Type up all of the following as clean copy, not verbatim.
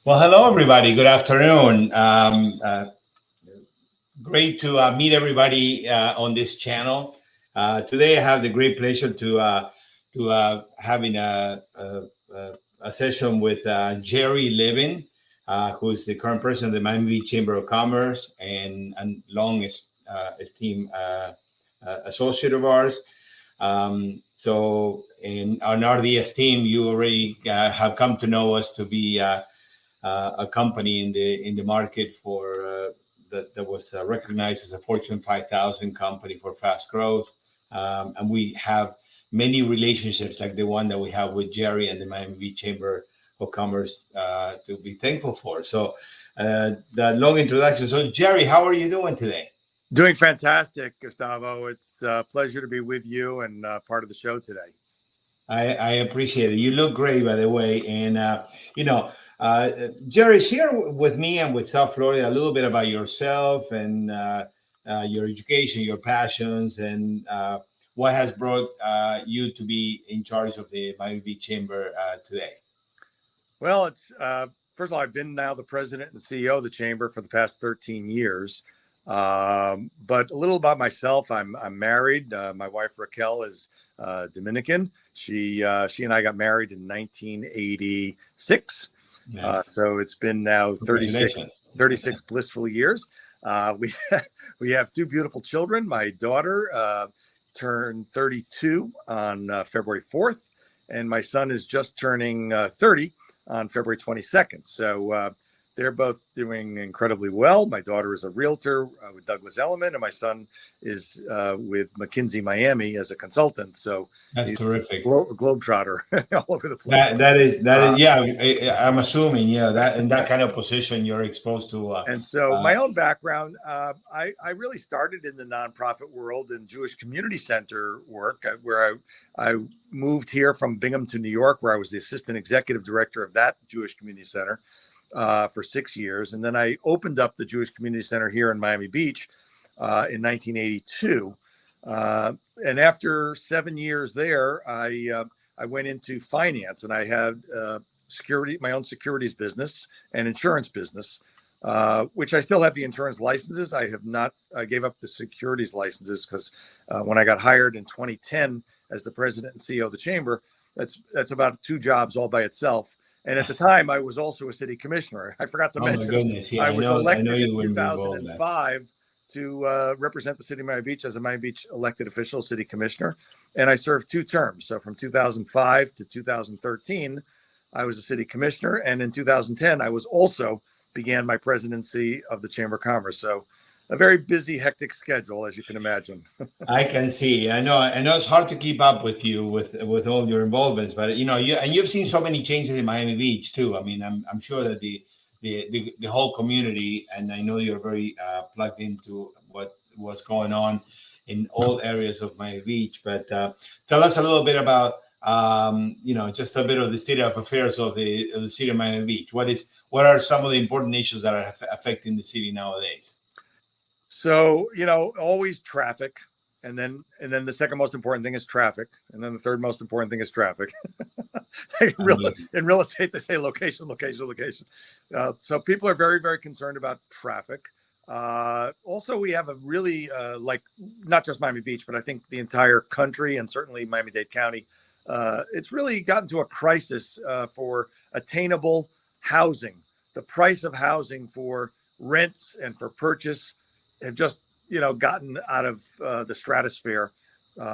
Well, hello, everybody. Good afternoon. Great to meet everybody on this channel. Today, I have the great pleasure to having a session with Jerry Libbin, who is the current president of the Miami Beach Chamber of Commerce and long esteemed associate of ours. So, in on RDS Team, you already have come to know us to be a company in the market for that was recognized as a Fortune 5,000 company for fast growth, and we have many relationships like the one that we have with Jerry and the Miami Beach Chamber of Commerce to be thankful for. So, that long introduction. So, Jerry, how are you doing today? Doing fantastic, Gustavo. It's a pleasure to be with you and part of the show today. I appreciate it. You look great, by the way. And, Jerry, share with me and with South Florida a little bit about yourself and your education, your passions, and what has brought you to be in charge of the Miami Beach Chamber today. Well, it's first of all, I've been now the president and CEO of the Chamber for the past 13 years. But a little about myself. I'm married. My wife Raquel is Dominican. She and I got married in 1986. Nice. So it's been now 36 blissful years. We have two beautiful children. My daughter turned 32 on February 4th, and my son is just turning 30 on February 22nd. So they're both doing incredibly well. My daughter is a realtor with Douglas Elliman, and my son is with McKinsey Miami as a consultant. So that's terrific. Globetrotter all over the place. That is yeah. I'm assuming that in that kind of position you're exposed to. And so my own background, I really started in the nonprofit world in Jewish community center work, where I moved here from Binghamton to New York, where I was the assistant executive director of that Jewish community center for 6 years. And then I opened up the Jewish Community Center here in Miami Beach in 1982. And after 7 years there, I went into finance, and I had my own securities business and insurance business, which I still have the insurance licenses. I gave up the securities licenses because when I got hired in 2010 as the president and CEO of the Chamber, that's about 2 jobs all by itself. And at the time, I was also a city commissioner. I forgot to mention, yeah, I was elected in 2005 to represent the city of Miami Beach as a Miami Beach elected official, city commissioner. And I served 2 terms. So from 2005 to 2013, I was a city commissioner. And in 2010, I was also began my presidency of the Chamber of Commerce. So a very busy, hectic schedule, as you can imagine. I can see. I know it's hard to keep up with you with all your involvements, but you've seen so many changes in Miami Beach too. I mean, I'm sure that the whole community, and I know you're very plugged into what's going on in all areas of Miami Beach. But tell us a little bit about just a bit of the state of affairs of the city of Miami Beach. What are some of the important issues that are affecting the city nowadays? So, always traffic. And then the second most important thing is traffic. And then the third most important thing is traffic. In real estate, they say location. So people are very, very concerned about traffic. Also, we have a really, not just Miami Beach, but I think the entire country and certainly Miami-Dade County, it's really gotten to a crisis for attainable housing. The price of housing for rents and for purchase have just, gotten out of the stratosphere.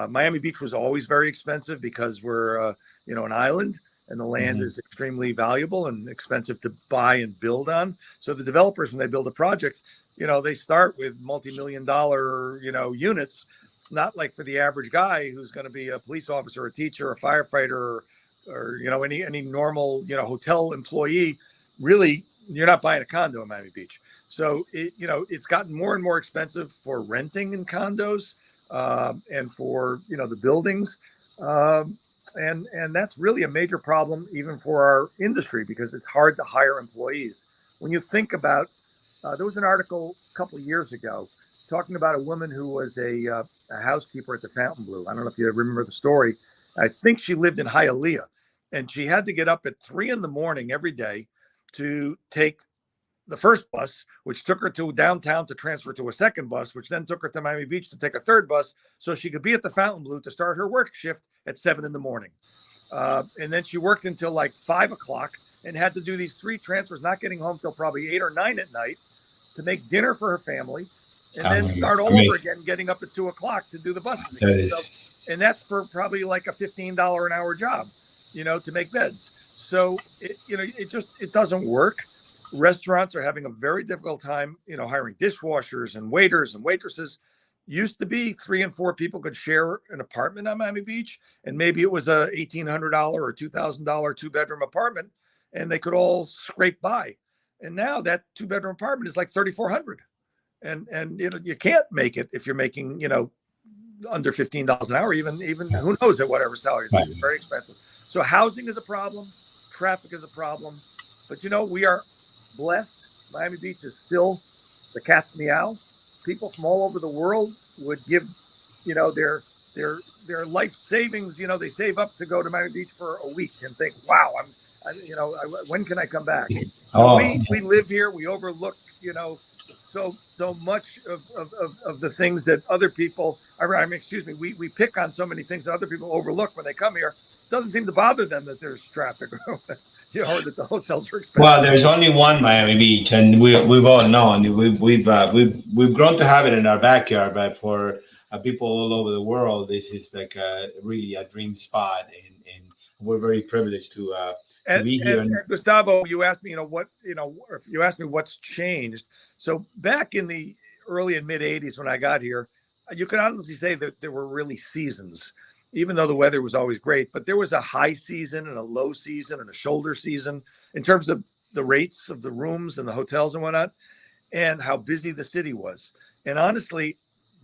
Miami Beach was always very expensive because we're, an island, and the land is extremely valuable and expensive to buy and build on. So the developers, when they build a project, they start with multi-million-dollar, units. It's not like for the average guy who's going to be a police officer, a teacher, a firefighter, or any normal, hotel employee. Really, you're not buying a condo in Miami Beach. So it's gotten more and more expensive for renting in condos and for the buildings, and that's really a major problem even for our industry, because it's hard to hire employees. When you think about, there was an article a couple of years ago talking about a woman who was a housekeeper at the Fontainebleau. I don't know if you remember the story. I think she lived in Hialeah, and she had to get up at 3 a.m. every day to take the first bus, which took her to downtown to transfer to a second bus, which then took her to Miami Beach to take a third bus so she could be at the Fontainebleau to start her work shift at 7 a.m. And then she worked until like 5 o'clock and had to do these 3 transfers, not getting home till probably 8 or 9 at night to make dinner for her family, and then start all over again, getting up at 2 o'clock to do the buses again. So, and that's for probably like a $15 an hour job, to make beds. So it doesn't work. Restaurants are having a very difficult time, hiring dishwashers and waiters and waitresses. Used to be 3 and 4 people could share an apartment on Miami Beach, and maybe it was a $1,800 or $2,000 2-bedroom apartment, and they could all scrape by. And now that 2-bedroom apartment is like $3,400, and you can't make it if you're making under $15 an hour, even who knows at whatever salary. It's very expensive. So housing is a problem, traffic is a problem, but we are blessed. Miami Beach is still the cat's meow. People from all over the world would give, their life savings. They save up to go to Miami Beach for a week and think, wow, when can I come back? So we live here. We overlook, so much of the things that other people, we pick on so many things that other people overlook when they come here. It doesn't seem to bother them that there's traffic. That the hotels are expensive. Well, there's only one Miami Beach, and we've all known we've grown to have it in our backyard. But for people all over the world, this is like really a dream spot, and we're very privileged to be here. And Gustavo, you asked me, if you asked me what's changed. So back in the early and mid '80s when I got here, you could honestly say that there were really seasons. Even though the weather was always great, but there was a high season and a low season and a shoulder season in terms of the rates of the rooms and the hotels and whatnot, and how busy the city was. And honestly,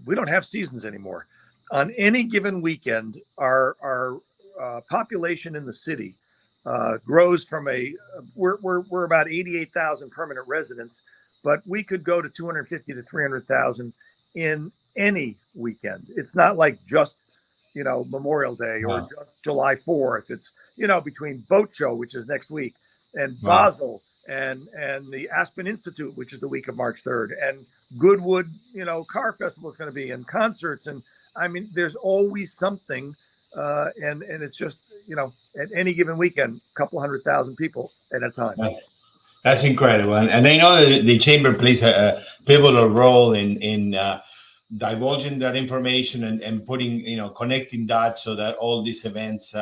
we don't have seasons anymore. On any given weekend, our population in the city grows from we're about 88,000 permanent residents, but we could go to 250 to 300,000 in any weekend. It's not like just Memorial Day or just July 4th. It's, between Boat Show, which is next week, and Basel and the Aspen Institute, which is the week of March 3rd, and Goodwood, Car Festival is going to be, and concerts. And I mean, there's always something. And it's just, at any given weekend, a couple 100,000 people at a time. That's incredible. And I know that the chamber plays a pivotal role in divulging that information and putting, connecting dots so that all these events,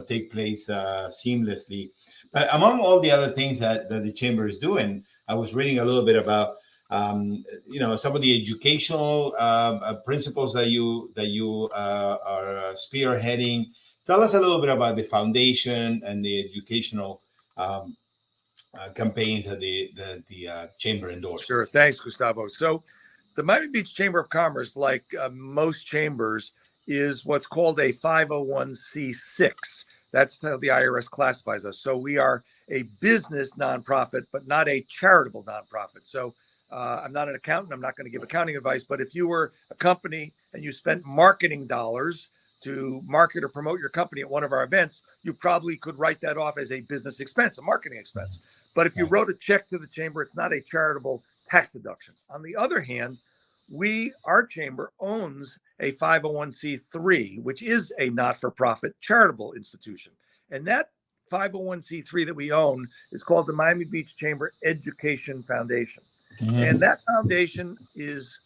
take place seamlessly. But among all the other things that the chamber is doing, I was reading a little bit about, some of the educational principles that you are spearheading. Tell us a little bit about the foundation and the educational campaigns that the chamber endorses. Sure. Thanks, Gustavo. So the Miami Beach Chamber of Commerce, like most chambers, is what's called a 501c6. That's how the IRS classifies us. So we are a business nonprofit, but not a charitable nonprofit. So I'm not an accountant. I'm not going to give accounting advice. But if you were a company and you spent marketing dollars to market or promote your company at one of our events, you probably could write that off as a business expense, a marketing expense. But if you wrote a check to the chamber, it's not a charitable tax deduction. On the other hand, our chamber owns a 501c3, which is a not-for-profit charitable institution. And that 501c3 that we own is called the Miami Beach Chamber Education Foundation. Mm-hmm. And that foundation is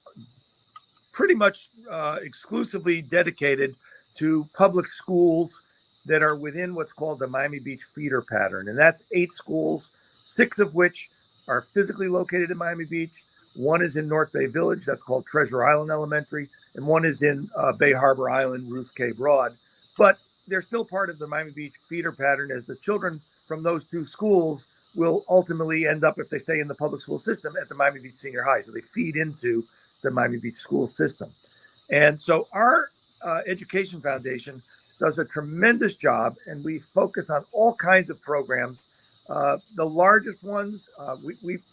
pretty much exclusively dedicated to public schools that are within what's called the Miami Beach feeder pattern. And that's 8 schools, 6 of which are physically located in Miami Beach. 1 is in North Bay Village, that's called Treasure Island Elementary, and 1 is in Bay Harbor Island, Ruth K. Broad. But they're still part of the Miami Beach feeder pattern, as the children from those 2 schools will ultimately end up, if they stay in the public school system, at the Miami Beach Senior High. So they feed into the Miami Beach school system. And so our Education Foundation does a tremendous job, and we focus on all kinds of programs. The largest ones,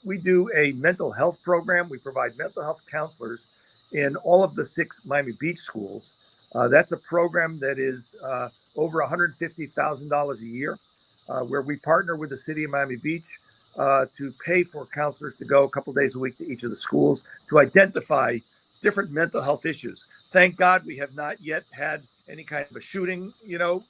we do a mental health program. We provide mental health counselors in all of the 6 Miami Beach schools. That's a program that is over $150,000 a year, where we partner with the city of Miami Beach to pay for counselors to go a couple days a week to each of the schools to identify different mental health issues. Thank God we have not yet had any kind of a shooting,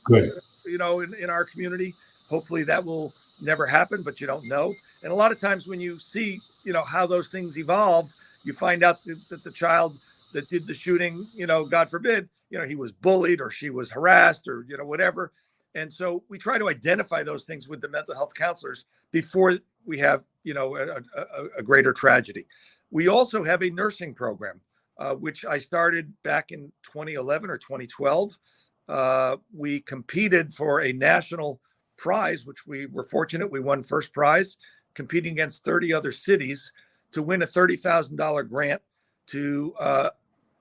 Good. In our community. Hopefully that will never happen, but you don't know. And a lot of times when you see, how those things evolved, you find out that the child that did the shooting, God forbid, he was bullied or she was harassed or, whatever. And so we try to identify those things with the mental health counselors before we have, a greater tragedy. We also have a nursing program, which I started back in 2011 or 2012. We competed for a national prize, which we were fortunate. We won first prize, competing against 30 other cities to win a $30,000 grant to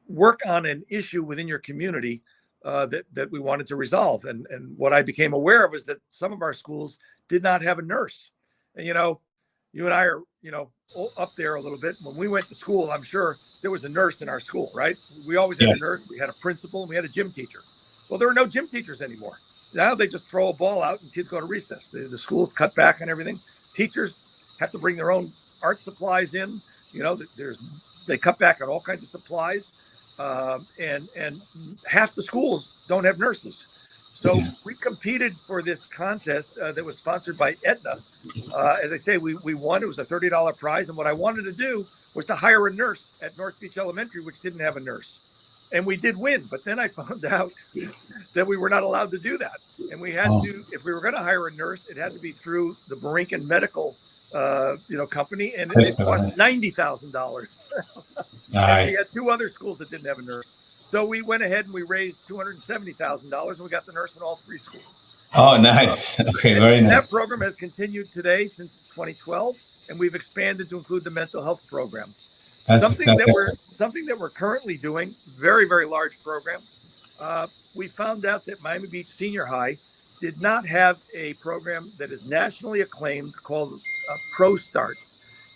work on an issue within your community that we wanted to resolve. And what I became aware of is that some of our schools did not have a nurse. And, you and I are, up there a little bit. When we went to school, I'm sure there was a nurse in our school, right? We always had a nurse. We had a principal and we had a gym teacher. Well, there are no gym teachers anymore. Now they just throw a ball out and kids go to recess. The schools cut back on everything. Teachers have to bring their own art supplies in. They cut back on all kinds of supplies. And half the schools don't have nurses. So we competed for this contest that was sponsored by Aetna. As I say, we won. It was a $30 prize. And what I wanted to do was to hire a nurse at North Beach Elementary, which didn't have a nurse. And we did win. But then I found out that we were not allowed to do that. And we had to, if we were going to hire a nurse, it had to be through the Borinquen Medical company. And it cost $90,000. And we had two other schools that didn't have a nurse. So we went ahead and we raised $270,000 and we got the nurse in all three schools. Oh, nice. Okay, very nice. That program has continued today since 2012, and we've expanded to include the mental health program. Something that we're currently doing, very, very large program. We found out that Miami Beach Senior High did not have a program that is nationally acclaimed called Pro Start.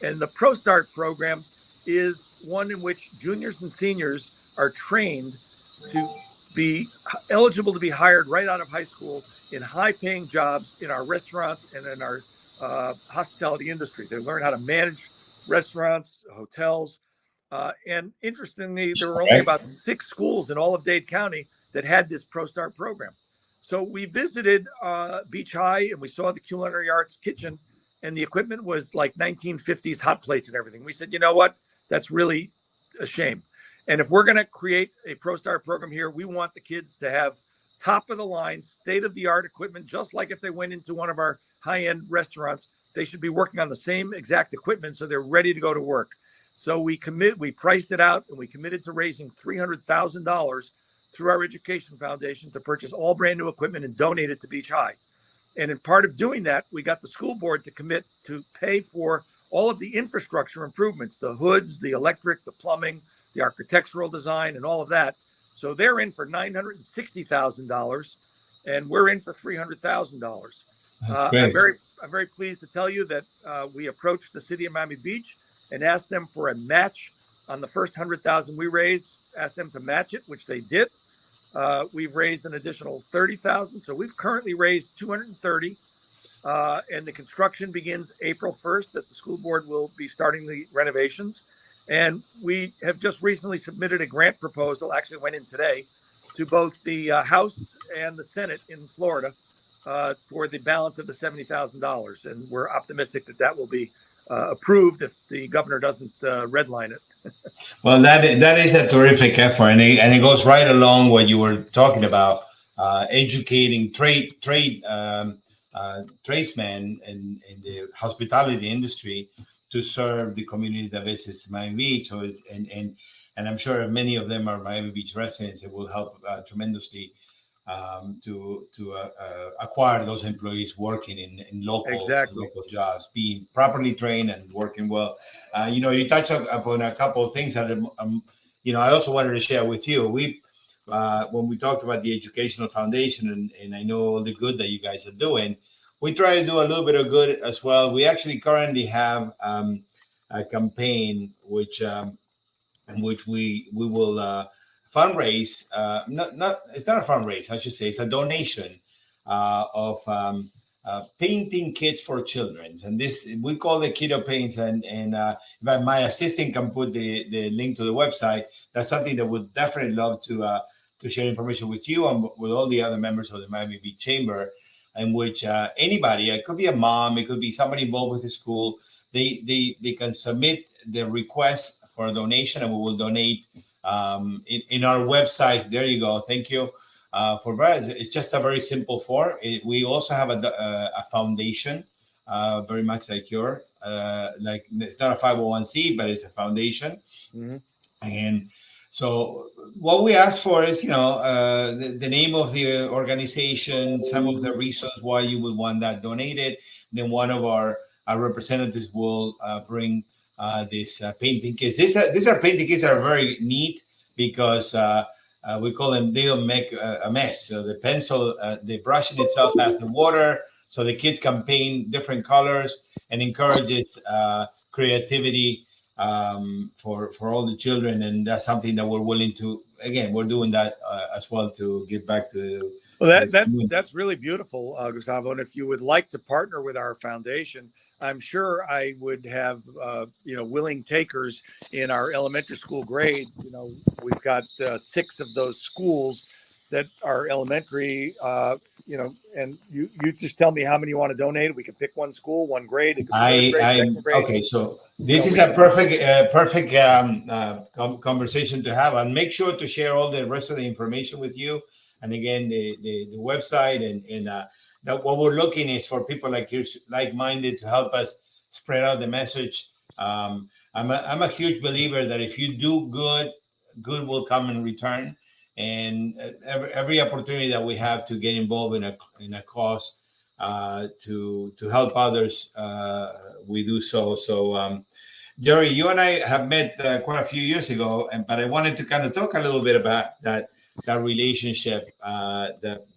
And the Pro Start program is one in which juniors and seniors are trained to be eligible to be hired right out of high school in high-paying jobs in our restaurants and in our hospitality industry. They learn how to manage restaurants, hotels. And interestingly, there were only about 6 schools in all of Dade County that had this Pro Start program. So we visited Beach High and we saw the culinary arts kitchen, and the equipment was like 1950s hot plates and everything. We said, you know what? That's really a shame. And if we're going to create a Pro Start program here, we want the kids to have top of the line, state of the art equipment, just like if they went into one of our high end restaurants, they should be working on the same exact equipment so they're ready to go to work. So we priced it out and we committed to raising $300,000 through our education foundation to purchase all brand new equipment and donate it to Beach High. And in part of doing that, we got the school board to commit to pay for all of the infrastructure improvements, the hoods, the electric, the plumbing, the architectural design, and all of that. So they're in for $960,000, and we're in for $300,000. I'm very pleased to tell you that we approached the city of Miami Beach and asked them for a match on the first $100,000 we raised. Asked them to match it, which they did. We've raised an additional $30,000, so we've currently raised $230,000. And the construction begins April 1st. That the school board will be starting the renovations. And we have just recently submitted a grant proposal, actually went in today, to both the House and the Senate in Florida for the balance of the $70,000. And we're optimistic that will be approved if the governor doesn't redline it. Well, that is a terrific effort. And it goes right along what you were talking about, educating tradesmen in the hospitality industry to serve the community that visits Miami Beach. So and I'm sure many of them are Miami Beach residents. It will help tremendously to acquire those employees working in local jobs, being properly trained and working well. You touched upon a couple of things that I also wanted to share with you. When we talked about the educational foundation, and I know all the good that you guys are doing, we try to do a little bit of good as well. We actually currently have a campaign in which we will fundraise. It's not a fundraise, I should say. It's a donation of painting kits for children, and this we call the Keto Paints. And if my assistant can put the link to the website, that's something that would definitely love to share information with you and with all the other members of the Miami Beach Chamber, in which anybody, it could be a mom, it could be somebody involved with the school, they can submit the request for a donation, and we will donate in our website. There you go. Thank you. For that, it's just a very simple form. We also have a foundation, very much like your, like it's not a 501c, but it's a foundation. Mm-hmm. And so what we ask for is, the name of the organization, some of the reasons why you would want that donated. Then one of our representatives will bring these painting kits. These are painting kits that are very neat because we call them, they don't make a mess. So the pencil, the brush in itself has the water, so the kids can paint different colors and encourages creativity for all the children. And that's something that we're willing to, again, we're doing that as well to give back to. Well, that's really beautiful, Gustavo. And if you would like to partner with our foundation, I'm sure I would have, willing takers in our elementary school grades. We've got 6 of those schools that are elementary, and you just tell me how many you want to donate. We can pick one school, one grade. It could be third grade, second grade. Okay, so this is a perfect conversation to have, and make sure to share all the rest of the information with you. And again, the website and that what we're looking is for people like you, like-minded, to help us spread out the message. I'm a huge believer that if you do good will come in return. And every opportunity that we have to get involved in a cause to help others, we do so. So, Jerry, you and I have met quite a few years ago, but I wanted to kind of talk a little bit about that relationship that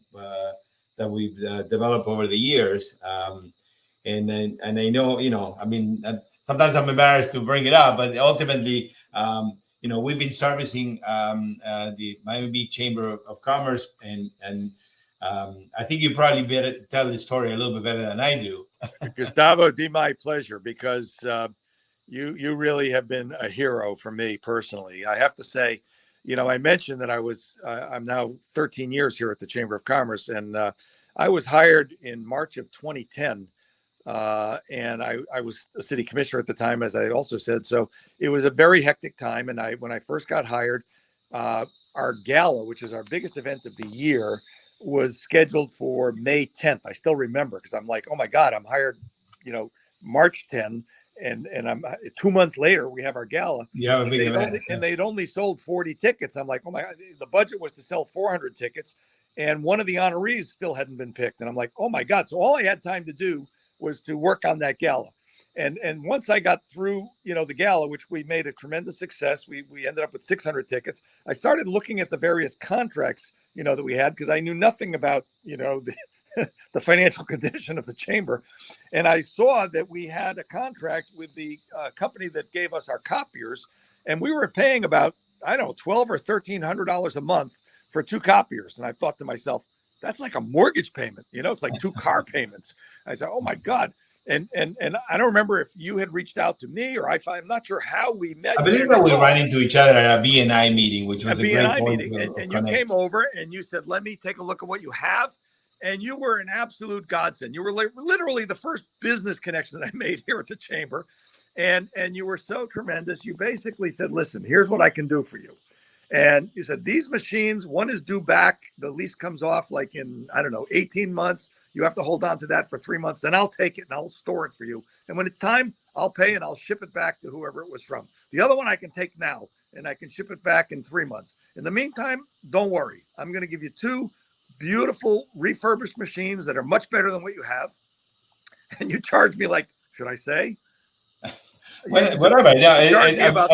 we've developed over the years. And I know, sometimes I'm embarrassed to bring it up, but ultimately, we've been servicing the Miami Beach Chamber of Commerce, and I think you probably better tell the story a little bit better than I do. Gustavo, it'd be my pleasure, because you really have been a hero for me personally. I have to say, I mentioned that I'm now 13 years here at the Chamber of Commerce, and I was hired in March of 2010. And I was a city commissioner at the time, as I also said. So it was a very hectic time. And when I first got hired, our gala, which is our biggest event of the year, was scheduled for May 10th. I still remember, because I'm like, oh my God, I'm hired, March 10. And I'm 2 months later, we have our gala. Yeah, a big event. And they'd only sold 40 tickets. I'm like, oh my God, the budget was to sell 400 tickets. And one of the honorees still hadn't been picked. And I'm like, oh my God. So all I had time to do was to work on that gala. And once I got through, the gala, which we made a tremendous success, we ended up with 600 tickets. I started looking at the various contracts, that we had, because I knew nothing about, the financial condition of the chamber. And I saw that we had a contract with the company that gave us our copiers, and we were paying about, I don't know, $1,200 or $1,300 a month for 2 copiers. And I thought to myself, that's like a mortgage payment. It's like 2 car payments. I said, oh my God. And I don't remember if you had reached out to me, or I'm not sure how we met. I believe that we ran into each other at a BNI meeting, which was a BNI great meeting. And you came over and you said, let me take a look at what you have. And you were an absolute godsend. You were literally the first business connection that I made here at the chamber. And you were so tremendous. You basically said, listen, here's what I can do for you. And you said, these machines, one is due back. The lease comes off like in, 18 months. You have to hold on to that for 3 months. Then I'll take it and I'll store it for you. And when it's time, I'll pay and I'll ship it back to whoever it was from. The other one I can take now, and I can ship it back in 3 months. In the meantime, don't worry. I'm going to give you 2 beautiful refurbished machines that are much better than what you have. And you charge me, like, should I say? Well, whatever. No,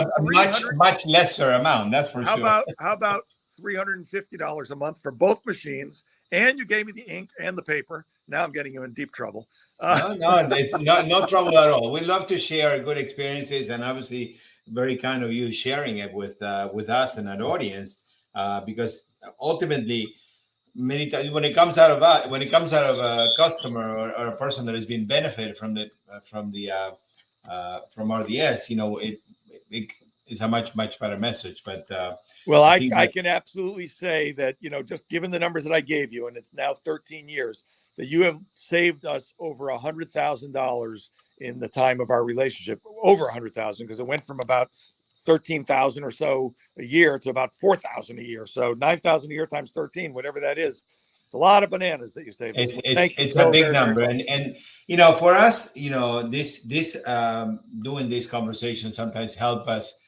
much lesser amount. That's for sure. How about $350 a month for both machines? And you gave me the ink and the paper. Now I'm getting you in deep trouble. No, it's no trouble at all. We love to share good experiences, and obviously very kind of you sharing it with us and an audience, because ultimately many times when it comes out of a customer or a person that has been benefited from from RDS, it is a much better message. But Well, I I, think I that can absolutely say that, just given the numbers that I gave you, and it's now 13 years, that you have saved us over $100,000 in the time of our relationship, over 100,000, because it went from about 13,000 or so a year to about 4,000 a year. So 9,000 a year times 13, whatever that is, it's a lot of bananas that you saved us. Thank you it's a so big very, very number, much. and for us, this doing this conversation sometimes help us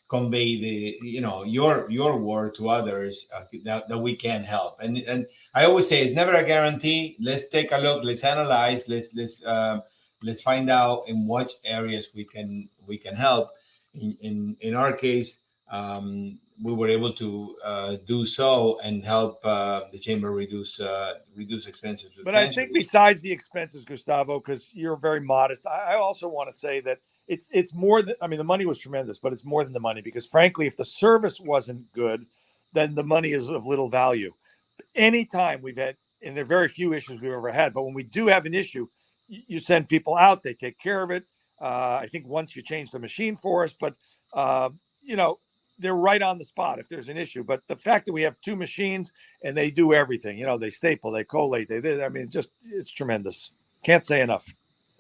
convey the your word to others that we can help, and I always say it's never a guarantee. Let's take a look, let's analyze, let's find out in what areas we can help. In our case, we were able to do so and help the chamber reduce expenses with But I think pensions. besides the expenses, Gustavo, because you're very modest, I also want to say that it's more than, I mean, the money was tremendous, but it's more than the money, because frankly, if the service wasn't good, then the money is of little value. Anytime we've had, and there are very few issues we've ever had, but when we do have an issue, you send people out, they take care of it. I think once you change the machine for us, but uh, you know, they're right on the spot if there's an issue. But the fact that we have two machines and they do everything, they staple, they collate, I mean, it's tremendous. Can't say enough.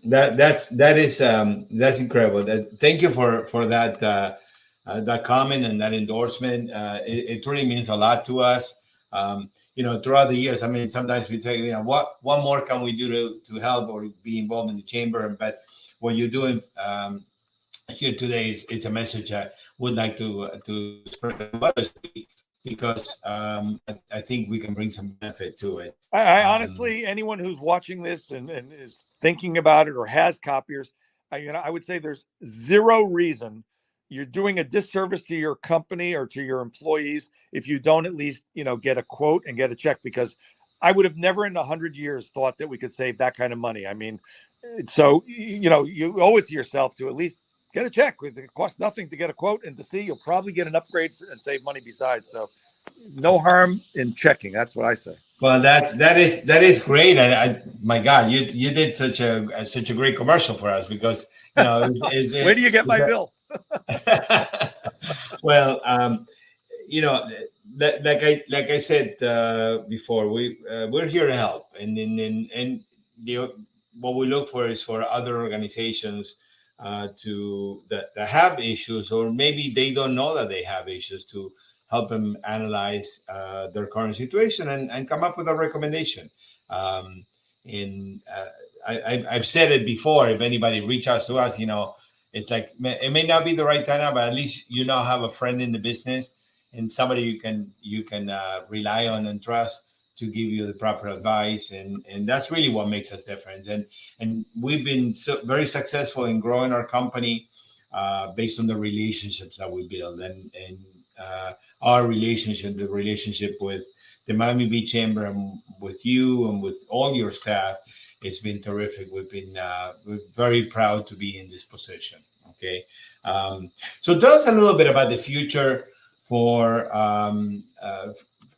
That's incredible. Thank you for that comment and that endorsement. It really means a lot to us. Throughout the years, I mean, sometimes we say, what more can we do to help or be involved in the chamber? But what you're doing here today is a message I would like to spread to others, because I think we can bring some benefit to it. I Um, honestly, anyone who's watching this and is thinking about it or has copiers, I would say there's zero reason you're doing a disservice to your company or to your employees if you don't at least, get a quote and get a check, because I would have never in 100 years thought that we could save that kind of money. I mean, so, you owe it to yourself to at least get a check. It costs nothing to get a quote and to see you'll probably get an upgrade and save money besides. So no harm in checking. That's what I say. Well, that is great, and my God, you did such a great commercial for us, because Where do you get my bill? well, like I said before, we're here to help, and the what we look for is for other organizations that have issues, or maybe they don't know that they have issues, to help them analyze their current situation and come up with a recommendation. In I've said it before. If anybody reaches out to us, it's like, it may not be the right time now, but at least have a friend in the business and somebody you can rely on and trust to give you the proper advice, and that's really what makes us different. And we've been very successful in growing our company based on the relationships that we build, and our relationship, the relationship with the Miami Beach Chamber and with you and with all your staff, it's been terrific. We're very proud to be in this position. Okay, so tell us a little bit about the future for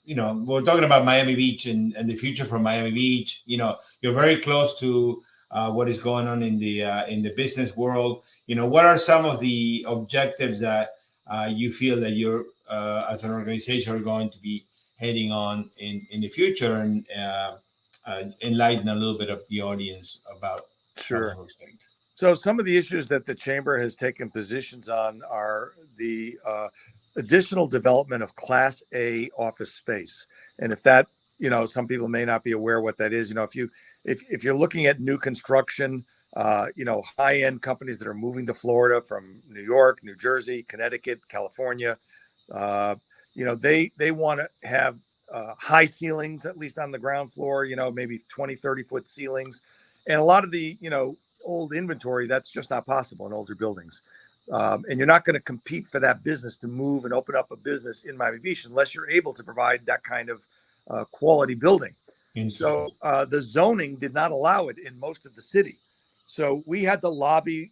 we're talking about Miami Beach and the future for Miami Beach. You're very close to what is going on in the business world. What are some of the objectives that you feel that you're as an organization are going to be heading on in the future, and enlighten a little bit of the audience about some Sure. of those things. So some of the issues that the chamber has taken positions on are the additional development of Class A office space. And if that, some people may not be aware what that is. If you're looking at new construction, high-end companies that are moving to Florida from New York, New Jersey, Connecticut, California, they want to have high ceilings, at least on the ground floor, maybe 20, 30-foot ceilings. And a lot of the, old inventory, that's just not possible in older buildings. And you're not going to compete for that business to move and open up a business in Miami Beach unless you're able to provide that kind of quality building. So the zoning did not allow it in most of the city. So we had to lobby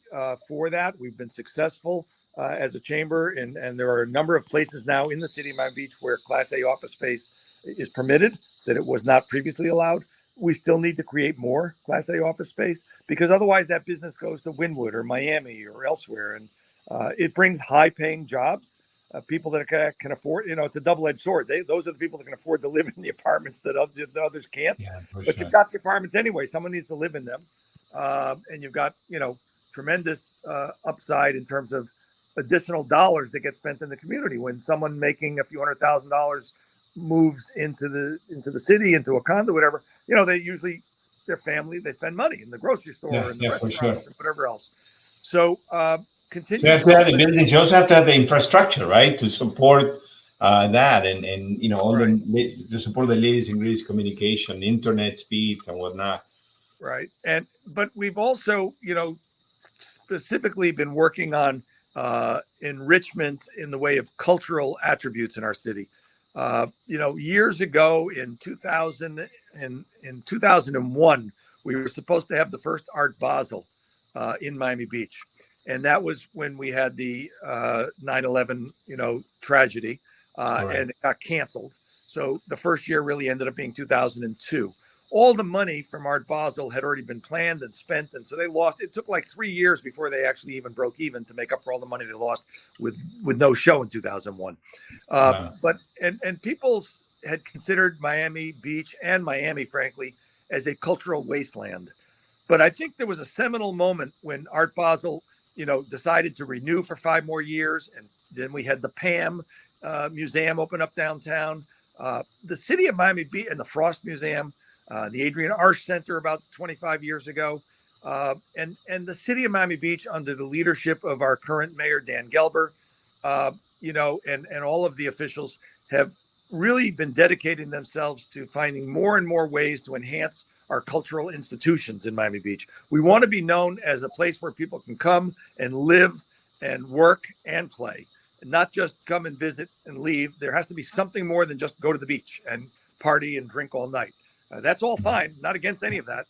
for that. We've been successful as a chamber, and there are a number of places now in the city of Miami Beach where Class A office space is permitted that it was not previously allowed. We still need to create more Class A office space, because otherwise that business goes to Wynwood or Miami or elsewhere. And it brings high paying jobs, people that can afford, it's a double-edged sword. Those are the people that can afford to live in the apartments that others can't. Yeah, for but sure. You've got the apartments anyway. Someone needs to live in them. And you've got, tremendous upside in terms of additional dollars that get spent in the community. When someone making a few $100,000 moves into the city, into a condo, whatever, they usually, their family, they spend money in the grocery store and the restaurants and whatever else. So continue. So you have to have the buildings. You also have to have the infrastructure, right, to support that, and all to support the latest and greatest communication, internet speeds and whatnot. Right. But we've also, specifically been working on enrichment in the way of cultural attributes in our city. Years ago in 2001, we were supposed to have the first Art Basel in Miami Beach. And that was when we had the 9/11, tragedy, and it got canceled. So the first year really ended up being 2002. All the money from Art Basel had already been planned and spent. And so they lost. It took like 3 years before they actually even broke even to make up for all the money they lost with no show in 2001. Wow. But people had considered Miami Beach and Miami, frankly, as a cultural wasteland. But I think there was a seminal moment when Art Basel, decided to renew for 5 more years. And then we had the PAM Museum open up downtown. The city of Miami Beach and the Frost Museum, the Adrian Arsh Center about 25 years ago. And the city of Miami Beach, under the leadership of our current mayor, Dan Gelber, and all of the officials, have really been dedicating themselves to finding more and more ways to enhance our cultural institutions in Miami Beach. We want to be known as a place where people can come and live and work and play, and not just come and visit and leave. There has to be something more than just go to the beach and party and drink all night. That's all fine. Not against any of that,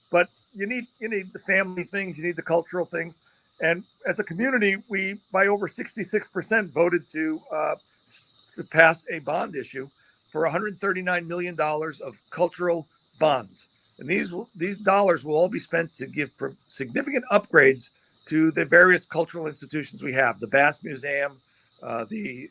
but you need the family things. You need the cultural things. And as a community, we, by over 66%, voted to pass a bond issue for $139 million of cultural bonds. And these dollars will all be spent to give significant upgrades to the various cultural institutions we have: the Bass Museum, the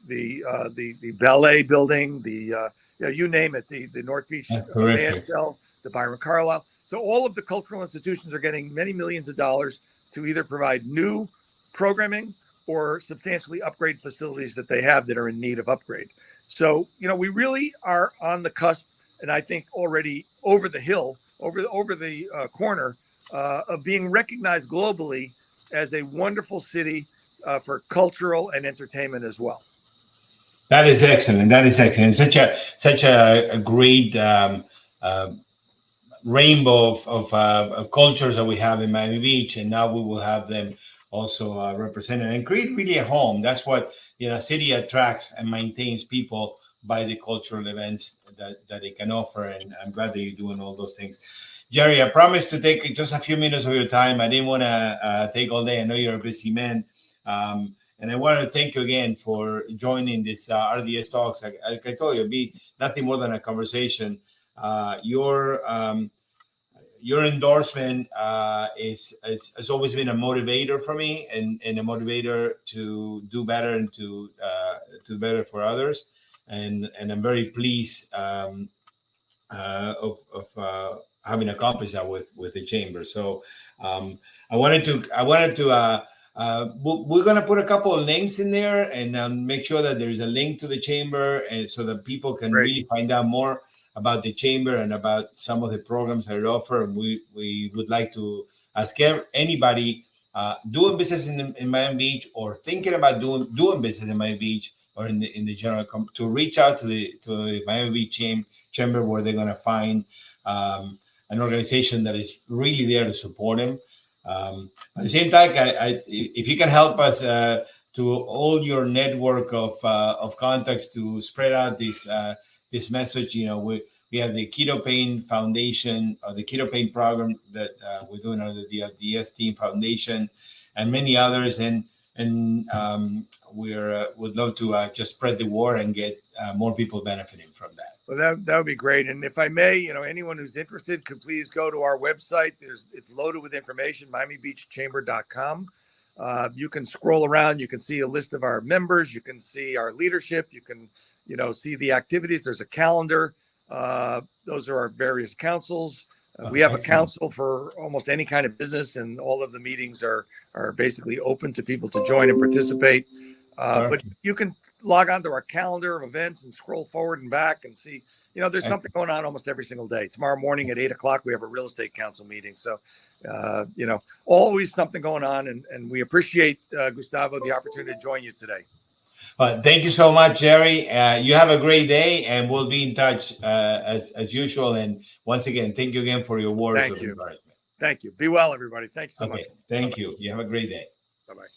ballet building, you name it, the North Beach Band Shell, the Byron Carlisle. So all of the cultural institutions are getting many millions of dollars to either provide new programming or substantially upgrade facilities that they have that are in need of upgrade. So, we really are on the cusp, and I think already over the hill, over the corner, of being recognized globally as a wonderful city for cultural and entertainment as well. That is excellent. Such a great rainbow of cultures that we have in Miami Beach, and now we will have them also represented and create really a home. That's what city attracts and maintains people by the cultural events that they can offer. And I'm glad that you're doing all those things. Jerry, I promised to take just a few minutes of your time. I didn't want to take all day. I know you're a busy man. And I want to thank you again for joining this RDS Talks. Like I told you, it'll be nothing more than a conversation. Your endorsement has always been a motivator for me, and a motivator to do better and to do better for others. And I'm very pleased of having accomplished that with the chamber. So I wanted to. We're going to put a couple of links in there and make sure that there's a link to the chamber, and so that people can really find out more about the chamber and about some of the programs that it offers. And we would like to ask anybody doing business in Miami Beach, or thinking about doing business in Miami Beach, or in the general, to reach out to the Miami Beach chamber, where they're going to find an organization that is really there to support them. At the same time, if you can help us to all your network of contacts to spread out this message, we have the Keto Pain Foundation, the Keto Pain program that we're doing under the RDS Team Foundation, and many others, and would love to just spread the word and get more people benefiting from that. Well, that would be great. And if I may, you know, anyone who's interested could please go to our website. It's loaded with information, miamibeachchamber.com. You can scroll around. You can see a list of our members. You can see our leadership. You can, you know, see the activities. There's a calendar. Those are our various councils. We have a council for almost any kind of business, and all of the meetings are basically open to people to join and participate. But you can log on to our calendar of events and scroll forward and back and see, you know, there's something going on almost every single day. Tomorrow morning at 8:00, we have a real estate council meeting. So, you know, always something going on. And we appreciate, Gustavo, the opportunity to join you today. Thank you so much, Jerry. You have a great day, and we'll be in touch as usual. And once again, thank you again for your words of encouragement. Thank you. Be well, everybody. Thank you so much. Thank you. You have a great day. Bye-bye.